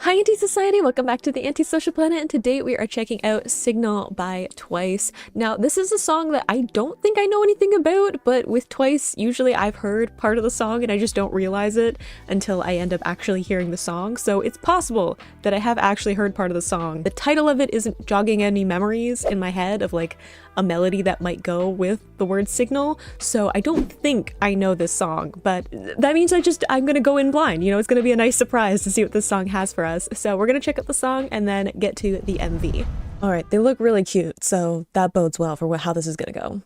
Hi Anti-Society, welcome back to the Anti-Social Planet, and today we are checking out Signal by Twice. Now this is a song that I don't think I know anything about, but with Twice usually I've heard part of the song and I just don't realize it until I end up actually hearing the song, so it's possible that I have actually heard part of the song. The title of it isn't jogging any memories in my head of like a melody that might go with the word signal, so I don't think I know this song, but that means I'm gonna go in blind, you know, it's gonna be a nice surprise to see what this song has for us. So we're gonna check out the song and then get to the MV. Alright, they look really cute, so that bodes well for how this is gonna go.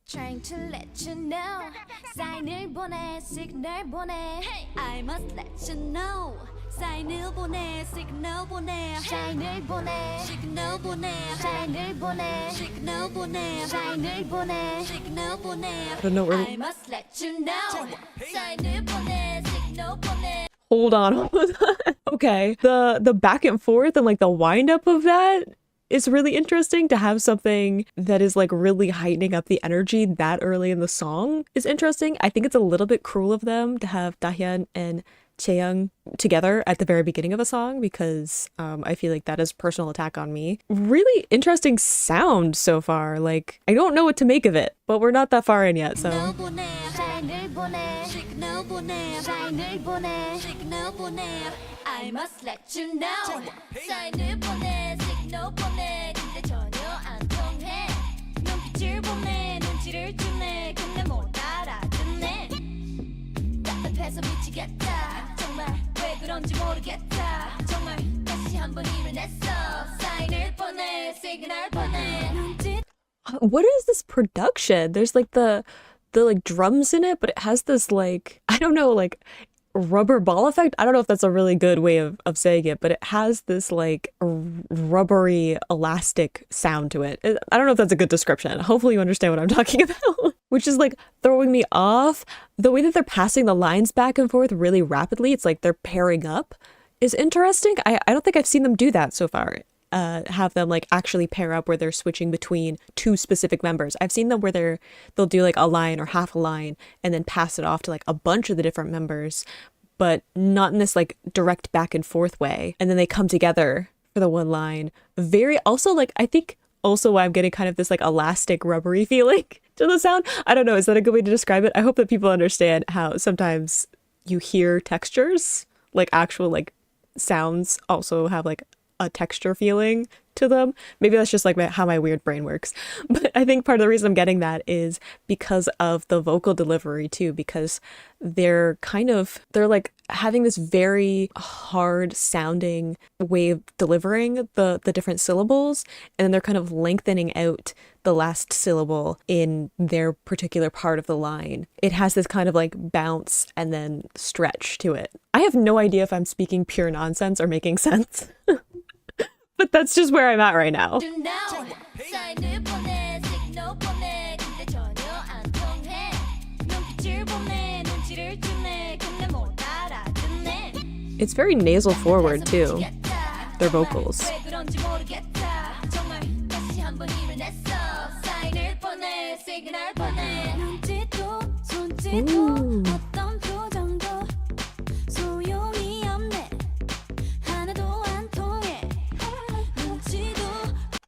Trying to let you know, 사인을 보내, signal 보내. I must let you know. 사인을 보내, signal 보내. 사인을 보내, signal 보내. 사인을 보내, signal 보내. 사인을 보내, signal 보내. I don't know where. I must let you know. 사인을 보내, signal 보내. Hold on. Okay, the back and forth and like the wind up of that is really interesting. To have something that is like really heightening up the energy that early in the song is interesting. I think it's a little bit cruel of them to have Dahyun and Chaeyoung together at the very beginning of a song, because I feel like that is personal attack on me. Really interesting sound so far. Like, I don't know what to make of it, but we're not that far in yet, so. I must let you know. 사인을 보내, signal 보내. 근데 전혀 안 통해. 눈빛을 보내, 눈치를 주네. 근데 못 알아듣네. 답답해서 미치겠다. 정말 왜 그런지 모르겠다. 정말 다시 한번 일을 냈어. 사인을 보내, signal 보내. What is this production? There's like the like drums in it, but it has this like, I don't know, like rubber ball effect. I don't know if that's a really good way of saying it, but it has this like rubbery elastic sound to it. I don't know if that's a good description. Hopefully you understand what I'm talking about. Which is like throwing me off. The way that they're passing the lines back and forth really rapidly, it's like they're pairing up, is interesting. I don't think I've seen them do that so far. Have them like actually pair up where they're switching between two specific members. I've seen them where they'll do like a line or half a line and then pass it off to like a bunch of the different members, but not in this like direct back and forth way. And then they come together for the one line. Very also like, I think also why I'm getting kind of this like elastic rubbery feeling to the sound. I don't know, is that a good way to describe it? I hope that people understand how sometimes you hear textures, like actual like sounds also have like a texture feeling to them. Maybe that's just like how my weird brain works. But I think part of the reason I'm getting that is because of the vocal delivery too, because they're like having this very hard sounding way of delivering the different syllables, and then they're kind of lengthening out the last syllable in their particular part of the line. It has this kind of like bounce and then stretch to it. I have no idea if I'm speaking pure nonsense or making sense. But that's just where I'm at right now. It's very nasal forward too, their vocals. Ooh.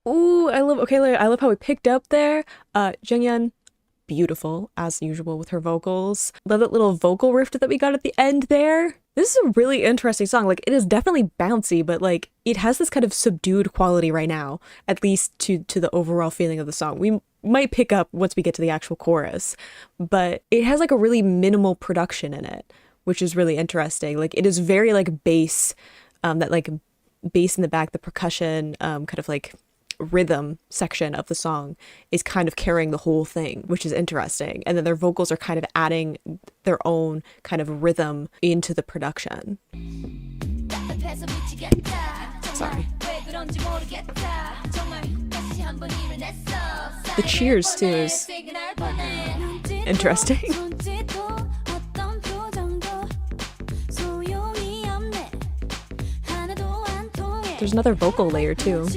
Ooh, I love how we picked up there. Junghyun, beautiful as usual with her vocals. Love that little vocal riff that we got at the end there. This is a really interesting song. Like, it is definitely bouncy, but like it has this kind of subdued quality right now, at least to the overall feeling of the song. We might pick up once we get to the actual chorus, but it has like a really minimal production in it, which is really interesting. Like, it is very like bass, that like bass in the back, the percussion, kind of like rhythm section of the song is kind of carrying the whole thing, which is interesting. And then their vocals are kind of adding their own kind of rhythm into the production. Sorry. The cheers too is interesting. There's another vocal layer too.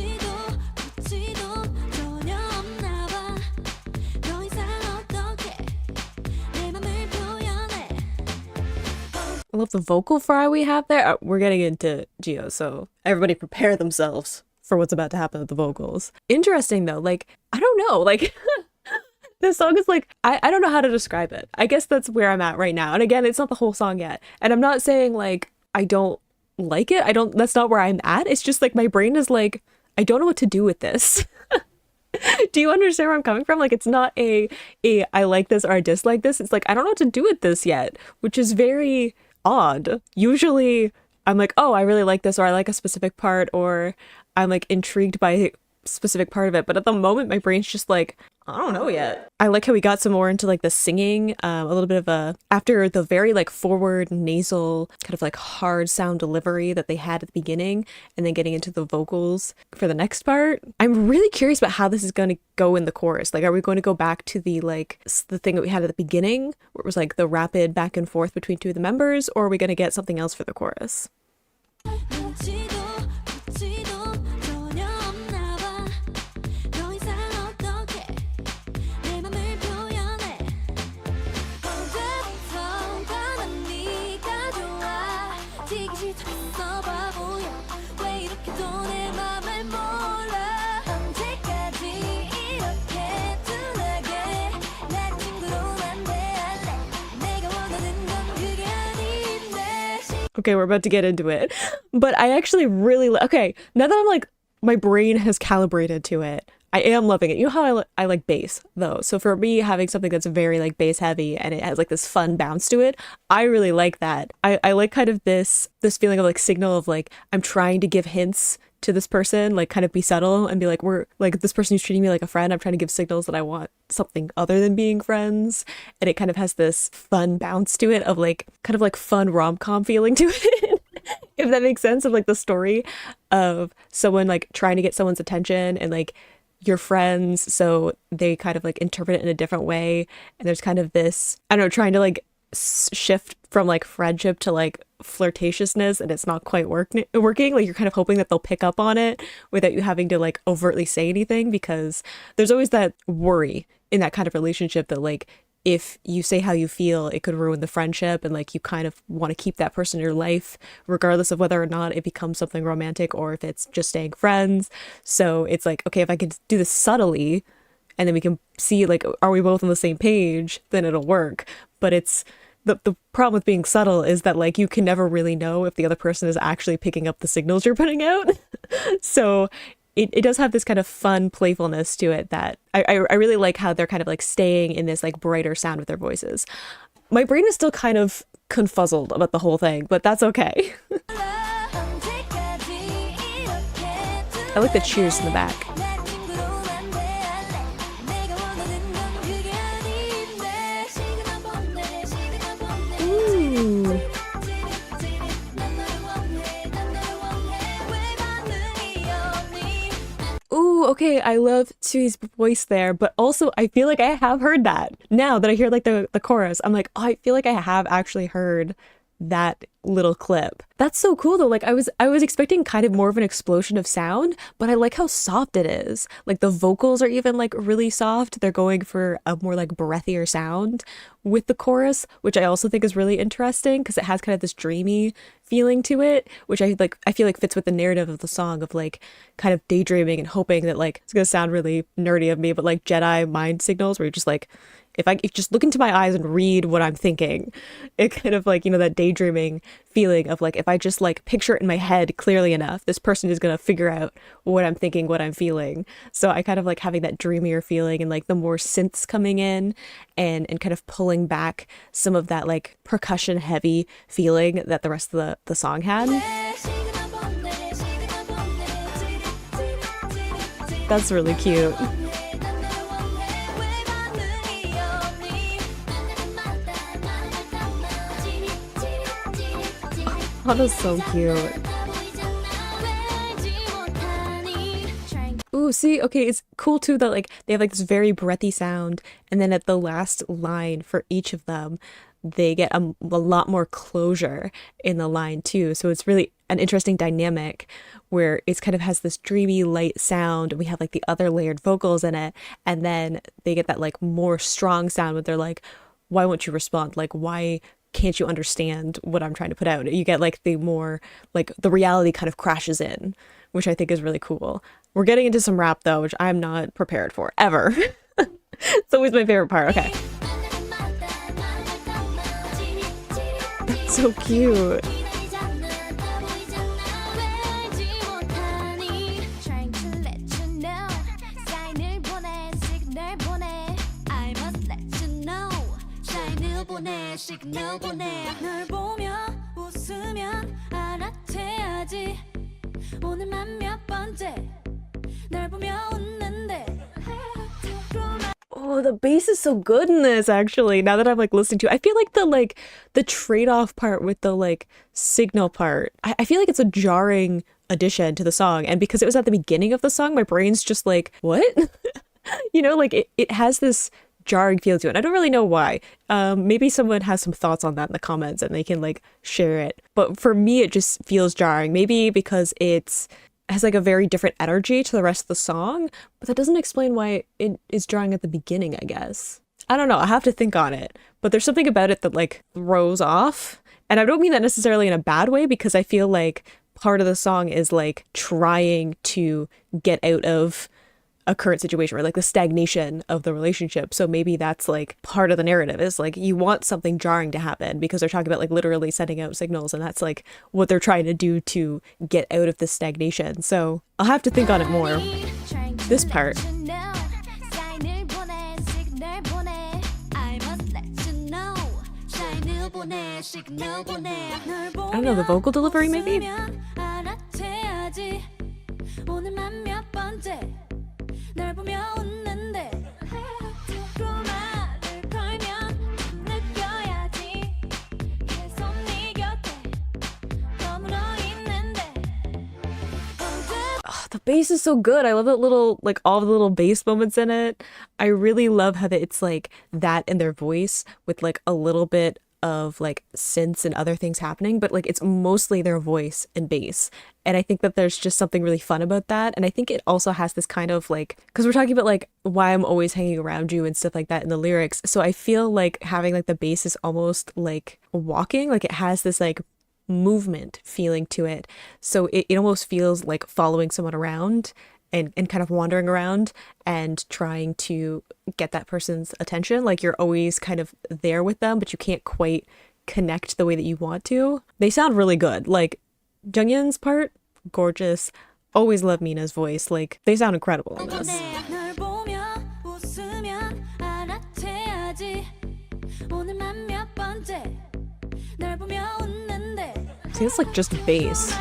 I love of the vocal fry we have there. We're getting into Geo, so everybody prepare themselves for what's about to happen with the vocals. Interesting though, like, I don't know, like this song is like, I don't know how to describe it. I guess that's where I'm at right now. And again, it's not the whole song yet. And I'm not saying like I don't like it. That's not where I'm at. It's just like my brain is like, I don't know what to do with this. Do you understand where I'm coming from? Like, it's not a I like this or I dislike this. It's like, I don't know what to do with this yet, which is very odd. Usually I'm like, oh, I really like this, or I like a specific part, or I'm like intrigued by a specific part of it. But at the moment, my brain's just like, I don't know yet. I like how we got some more into like the singing, a little bit of after the very like forward nasal kind of like hard sound delivery that they had at the beginning, and then getting into the vocals for the next part. I'm really curious about how this is going to go in the chorus. Like, are we going to go back to the the thing that we had at the beginning where it was like the rapid back and forth between two of the members, or are we going to get something else for the chorus? Okay, we're about to get into it. But I actually really, okay, now that I'm like, my brain has calibrated to it, I am loving it. You know how I like bass though. So for me, having something that's very like bass heavy and it has like this fun bounce to it, I really like that. I like kind of this feeling of like signal of like, I'm trying to give hints to this person, like kind of be subtle and be like, we're like, this person who's treating me like a friend, I'm trying to give signals that I want something other than being friends. And it kind of has this fun bounce to it of like, kind of like fun rom-com feeling to it. If that makes sense, of like the story of someone like trying to get someone's attention and like your friends, so they kind of like interpret it in a different way. And there's kind of this, I don't know, trying to like shift from like friendship to like flirtatiousness, and it's not quite working. Like, you're kind of hoping that they'll pick up on it without you having to like overtly say anything, because there's always that worry in that kind of relationship that like, if you say how you feel, it could ruin the friendship, and like you kind of want to keep that person in your life regardless of whether or not it becomes something romantic or if it's just staying friends. So it's like, okay, if I could do this subtly and then we can see like, are we both on the same page, then it'll work. But it's the problem with being subtle is that like, you can never really know if the other person is actually picking up the signals you're putting out. So it does have this kind of fun playfulness to it that I really like, how they're kind of like staying in this like brighter sound with their voices. My brain is still kind of confuzzled about the whole thing, but that's okay. I like the cheers in the back. Ooh. Ooh, okay, I love Sui's voice there, but also I feel like I have heard that. Now that I hear like the chorus, I'm like, oh, I feel like I have actually heard that little clip. That's so cool though. Like, I was expecting kind of more of an explosion of sound, but I like how soft it is. Like, the vocals are even like really soft. They're going for a more like breathier sound with the chorus, which I also think is really interesting because it has kind of this dreamy feeling to it, which I feel like fits with the narrative of the song of like kind of daydreaming and hoping that, like, it's gonna sound really nerdy of me, but like Jedi mind signals where you're just like, if you just look into my eyes and read what I'm thinking, it kind of like, you know, that daydreaming feeling of like, if I just like picture it in my head clearly enough, this person is going to figure out what I'm thinking, what I'm feeling. So I kind of like having that dreamier feeling and like the more synths coming in and kind of pulling back some of that like percussion heavy feeling that the rest of the song had. That's really cute. Oh, that's so cute. Ooh, see, okay, it's cool too that like they have like this very breathy sound, and then at the last line for each of them, they get a lot more closure in the line too. So it's really an interesting dynamic where it's kind of has this dreamy light sound, and we have like the other layered vocals in it, and then they get that like more strong sound where they're like, why won't you respond? Like, why can't you understand what I'm trying to put out? You get like the more like the reality kind of crashes in, which I think is really cool. We're getting into some rap though, which I'm not prepared for ever. It's always my favorite part. Okay. So cute. 시그널 보내 널 보며 웃으면 알아채야지 오늘만 몇 번째 널 보며 웃는데 Oh, the bass is so good in this actually. Now that I'm like listening to it, I feel like the trade-off part with the like signal part, I feel like it's a jarring addition to the song. And because it was at the beginning of the song, my brain's just like, what? You know, like it has this jarring feel to it. I don't really know why. Maybe someone has some thoughts on that in the comments and they can like share it. But for me, it just feels jarring. Maybe because it has like a very different energy to the rest of the song, but that doesn't explain why it is jarring at the beginning, I guess. I don't know. I have to think on it. But there's something about it that like throws off. And I don't mean that necessarily in a bad way, because I feel like part of the song is like trying to get out of a current situation or like the stagnation of the relationship. So maybe that's like part of the narrative is like you want something jarring to happen because they're talking about like literally sending out signals, and that's like what they're trying to do to get out of this stagnation. So I'll have to think on it more. This part. I don't know, the vocal delivery maybe? 널 보며 웃는데 드라마를 걸면 느껴야지 계속 네 곁에 머물러 있는데 The bass is so good. I love that little, like all the little bass moments in it. I really love how it's like that in their voice with like a little bit of like synths and other things happening, but like it's mostly their voice and bass. And I think that there's just something really fun about that. And I think it also has this kind of like, because we're talking about like why I'm always hanging around you and stuff like that in the lyrics. So I feel like having like the bass is almost like walking, like it has this like movement feeling to it. So it almost feels like following someone around and kind of wandering around and trying to get that person's attention. Like you're always kind of there with them, but you can't quite connect the way that you want to. They sound really good. Like Junghyun's part, gorgeous. Always love Mina's voice. Like they sound incredible in this. See, it's like just bass.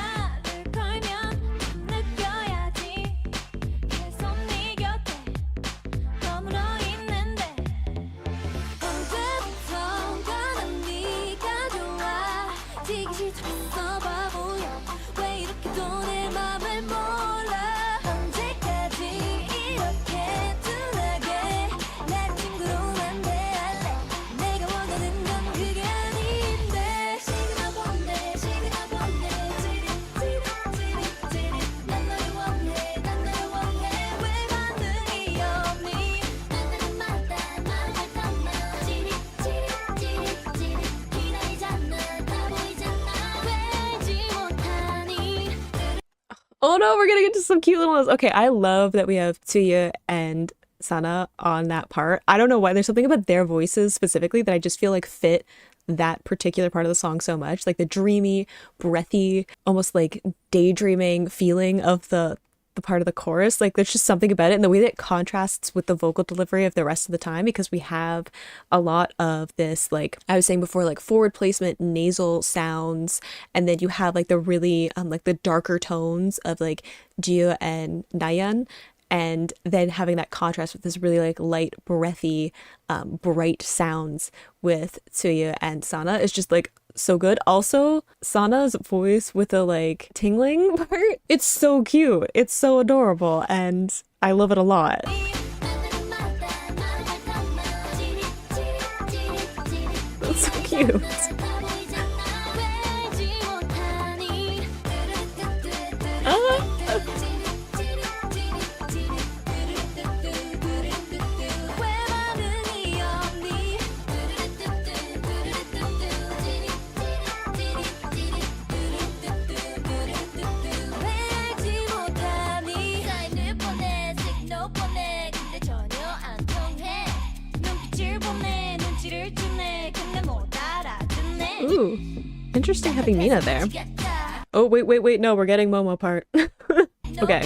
Oh no, we're gonna get to some cute little ones. Okay, I love that we have Tsuya and Sana on that part. I don't know why, there's something about their voices specifically that I just feel like fit that particular part of the song so much. Like the dreamy, breathy, almost like daydreaming feeling of the part of the chorus. Like there's just something about it, and the way that it contrasts with the vocal delivery of the rest of the time, because we have a lot of this, like I was saying before, like forward placement nasal sounds, and then you have like the really like the darker tones of like Jia and Nayeon, and then having that contrast with this really like light, breathy, bright sounds with Tsuya and Sana is just like so good. Also, Sana's voice with the like tingling part, it's so cute. It's so adorable, and I love it a lot. That's so cute. Ooh, interesting having Mina there. Oh, wait, no, we're getting Momo part. Okay.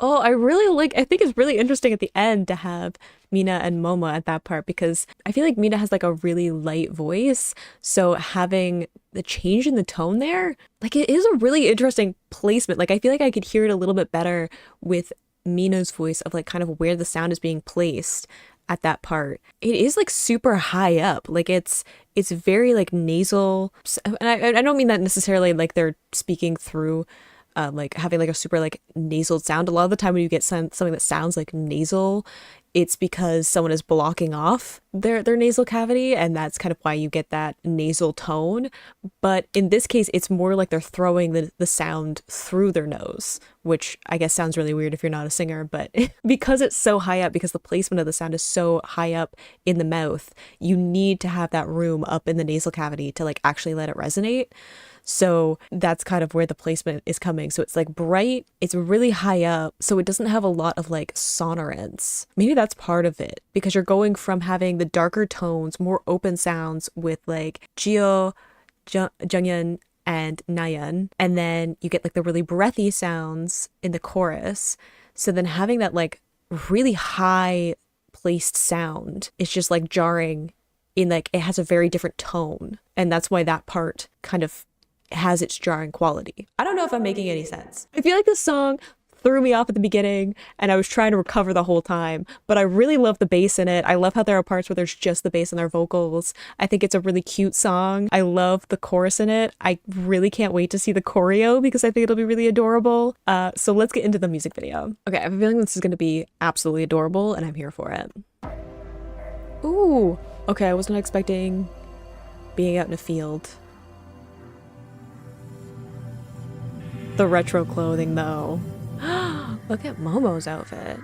Oh, I think it's really interesting at the end to have Mina and Momo at that part because I feel like Mina has like a really light voice. So having the change in the tone there, like it is a really interesting placement. Like I feel like I could hear it a little bit better with Mina's voice of like kind of where the sound is being placed at that part. It is like super high up. Like it's very like nasal. And I don't mean that necessarily like they're speaking through like having like a super like nasal sound. A lot of the time when you get something that sounds like nasal, it's because someone is blocking off their nasal cavity, and that's kind of why you get that nasal tone. But in this case, it's more like they're throwing the sound through their nose, which I guess sounds really weird if you're not a singer, but because it's so high up, because the placement of the sound is so high up in the mouth, you need to have that room up in the nasal cavity to like actually let it resonate. So that's kind of where the placement is coming. So it's like bright, it's really high up, so it doesn't have a lot of like sonorance. Maybe that's part of it, because you're going from having the darker tones, more open sounds with like Jio, Junghyun, and Nayeon, and then you get like the really breathy sounds in the chorus. So then having that like really high placed sound is just like jarring in like it has a very different tone, and that's why that part kind of has its jarring quality. I don't know if I'm making any sense. I feel like this song threw me off at the beginning and I was trying to recover the whole time, but I really love the bass in it. I love how there are parts where there's just the bass and their vocals. I think it's a really cute song. I love the chorus in it. I really can't wait to see the choreo because I think it'll be really adorable. So let's get into the music video. Okay, I have a feeling this is going to be absolutely adorable and I'm here for it. Ooh, okay, I wasn't expecting being out in a field. The retro clothing though. Look at Momo's outfit.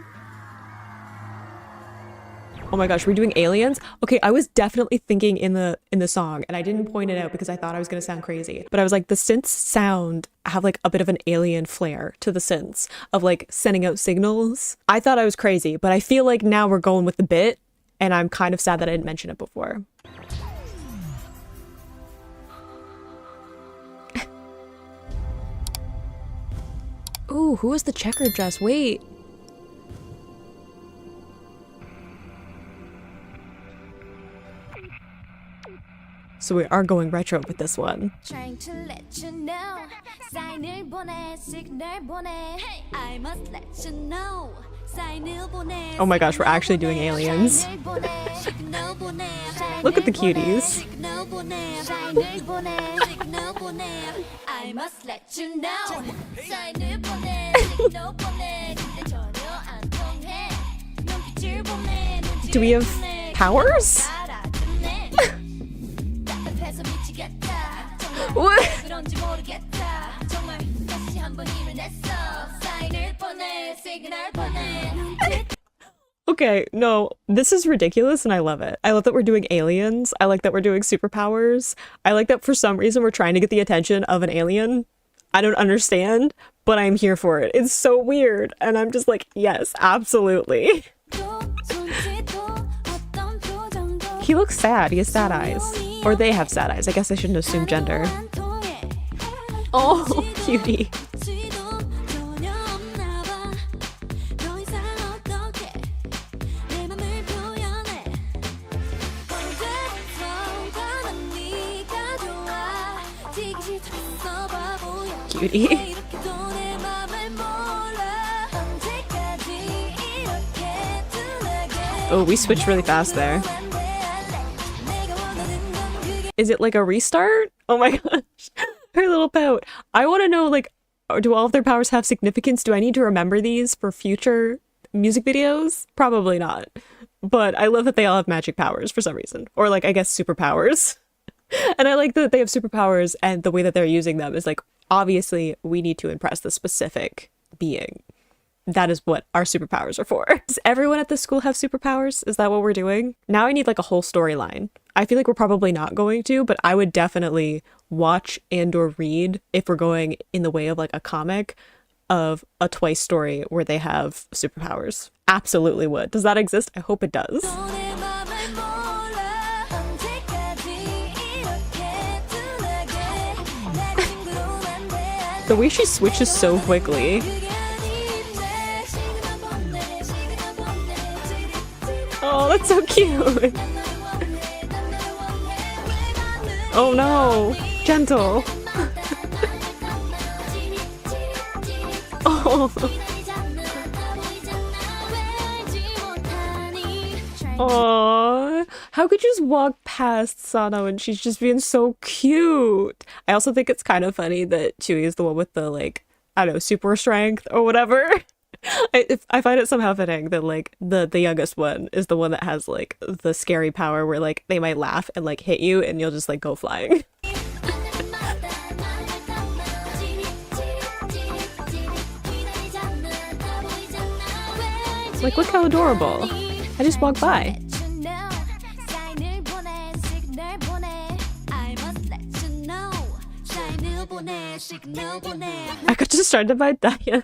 Oh my gosh, we're doing aliens? Okay, I was definitely thinking in the song, and I didn't point it out because I thought I was gonna sound crazy. But I was like, the synths sound have like a bit of an alien flair to the synths of like sending out signals. I thought I was crazy, but I feel like now we're going with the bit, and I'm kind of sad that I didn't mention it before. Ooh, who was the checkered dress? Wait. So we are going retro with this one. Trying to let you know. 사인을 보내, signal 보내. I must let you know. 사인을 보내. Oh my gosh, we're actually doing aliens. Look at the cuties. I must let you know. 사인을 보내, signal 보내. 근데 전혀 안 통해. 눈빛을 보내, 눈치를 Do we have powers? What? 그런지 모르겠다. 정말 다시 한번 힘을 냈어. 사인을 보내, 시그널 보내. Okay, no, this is ridiculous and I love it. I love that we're doing aliens. I like that we're doing superpowers. I like that for some reason we're trying to get the attention of an alien. I don't understand, but I'm here for it. It's so weird. And I'm just like, yes, absolutely. He looks sad. He has sad eyes. Or they have sad eyes. I guess I shouldn't assume gender. Oh, cutie. Cutie. Oh, we switched really fast there. Is it like a restart? Oh my gosh. Her little pout. I want to know, like, do all of their powers have significance? Do I need to remember these for future music videos? Probably not. But I love that they all have magic powers for some reason. Or, like, I guess superpowers. And I like that they have superpowers and the way that they're using them is like, obviously, we need to impress the specific being. that is what our superpowers are for. Does everyone at this school have superpowers? Is that what we're doing? Now I need like a whole storyline. I feel like we're probably not going to, but I would definitely watch and or read if we're going in the way of like a comic of a Twice story where they have superpowers. Absolutely would. Does that exist? I hope it does. The way she switches so quickly. Oh, that's so cute. Oh no, gentle. Oh. Aww. How could you just walk past Sana and she's just being so cute? I also think it's kind of funny that Chewie is the one with the, like, I don't know, super strength or whatever. I find it somehow fitting that, like, the youngest one is the one that has, like, the scary power where, like, they might laugh and, like, hit you and you'll just, like, go flying. Like, look how adorable. I just walked by. I got distracted by Daya,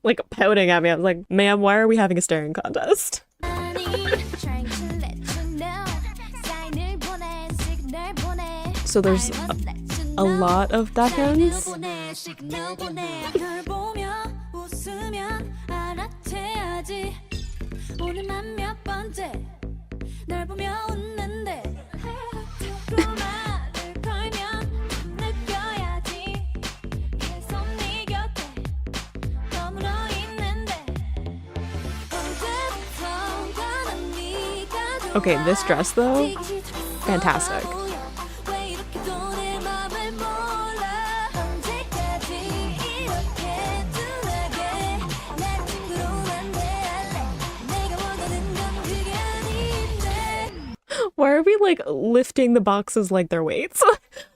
like, pouting at me. I was like, ma'am, why are we having a staring contest? So there's a lot of Dayans. Okay, this dress though, fantastic. Why are we like lifting the boxes like they're weights?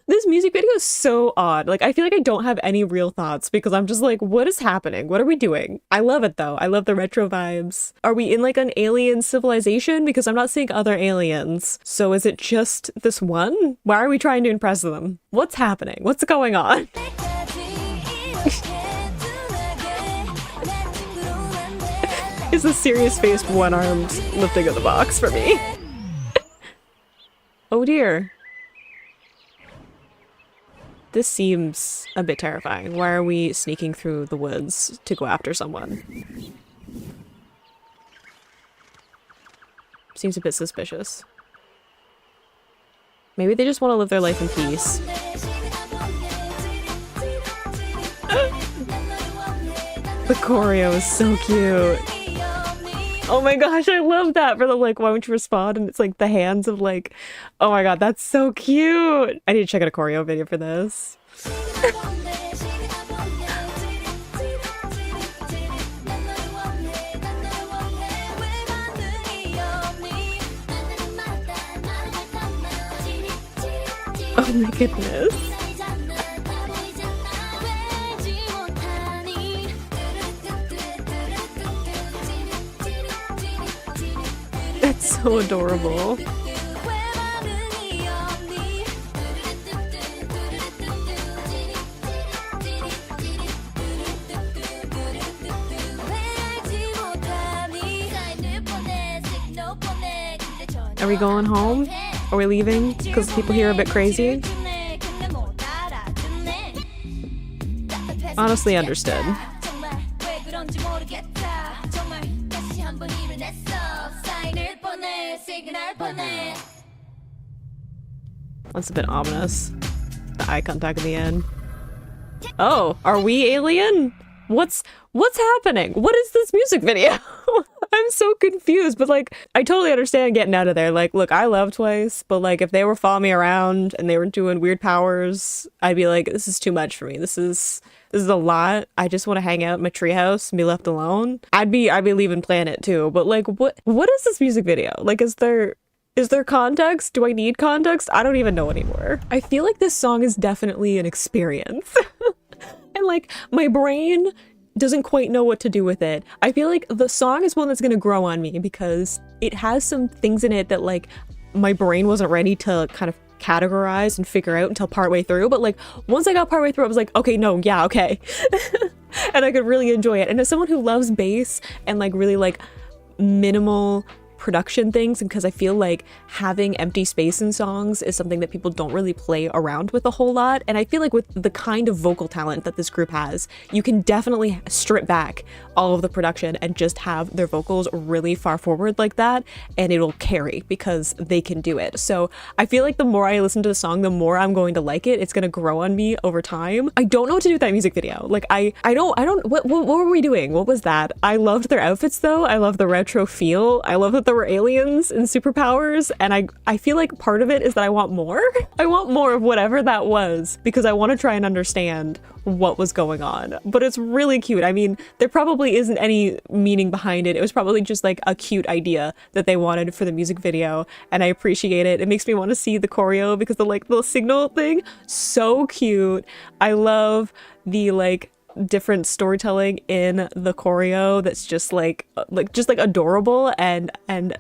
This music video is so odd. Like, I feel like I don't have any real thoughts because I'm just like, what is happening? What are we doing? I love it though. I love the retro vibes. Are we in like an alien civilization? Because I'm not seeing other aliens. So is it just this one? Why are we trying to impress them? What's happening? What's going on? It's a serious-faced, one-armed lifting of the box for me. Oh dear. This seems a bit terrifying. Why are we sneaking through the woods to go after someone? Seems a bit suspicious. Maybe they just want to live their life in peace. The choreo is so cute. Oh my gosh, I love that for the like, why won't you respond? And it's like the hands of like, oh my god, that's so cute. I need to check out a choreo video for this. Oh my goodness. That's so adorable. Are we going home? Are we leaving? Because people here are a bit crazy? Honestly understood. That's a bit ominous. The eye contact at the end. Oh, are we alien? What's happening? What is this music video? I'm so confused, but like, I totally understand getting out of there. Like, look, I love Twice, but like, if they were following me around and they were doing weird powers, I'd be like, this is too much for me. This is a lot. I just want to hang out in my treehouse and be left alone. I'd be leaving Planet too. But like, what is this music video? Like, is there context? Do I need context? I don't even know anymore. I feel like this song is definitely an experience. And like, my brain doesn't quite know what to do with it. I feel like the song is one that's gonna grow on me because it has some things in it that like my brain wasn't ready to kind of categorize and figure out until partway through. But like once I got partway through, I was like, okay, no, yeah, okay. And I could really enjoy it. And as someone who loves bass and like really like minimal production things, and because I feel like having empty space in songs is something that people don't really play around with a whole lot, and I feel like with the kind of vocal talent that this group has, you can definitely strip back all of the production and just have their vocals really far forward like that, and it'll carry because they can do it. So I feel like the more I listen to the song, the more I'm going to like it. It's going to grow on me over time. I don't know what to do with that music video. Like I don't what were we doing? What was that? I loved their outfits though. I love the retro feel. I love that there were aliens and superpowers, and I feel like part of it is that I want more. I want more of whatever that was because I want to try and understand what was going on. But it's really cute. I mean, there probably isn't any meaning behind it. It was probably just like a cute idea that they wanted for the music video, and I appreciate it. It makes me want to see the choreo because the like the signal thing, so cute. I love the like different storytelling in the choreo that's just like adorable, and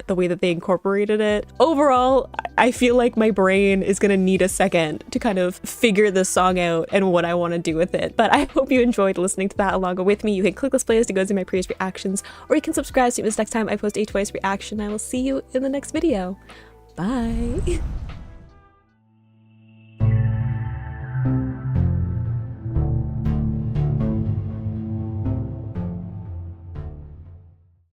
the way that they incorporated it. Overall, I feel like my brain is gonna need a second to kind of figure this song out and what I want to do with it. But I hope you enjoyed listening to that along with me. You can click this playlist to go see my previous reactions, or you can subscribe so you miss next time I post a Twice reaction. I will see you in the next video. Bye.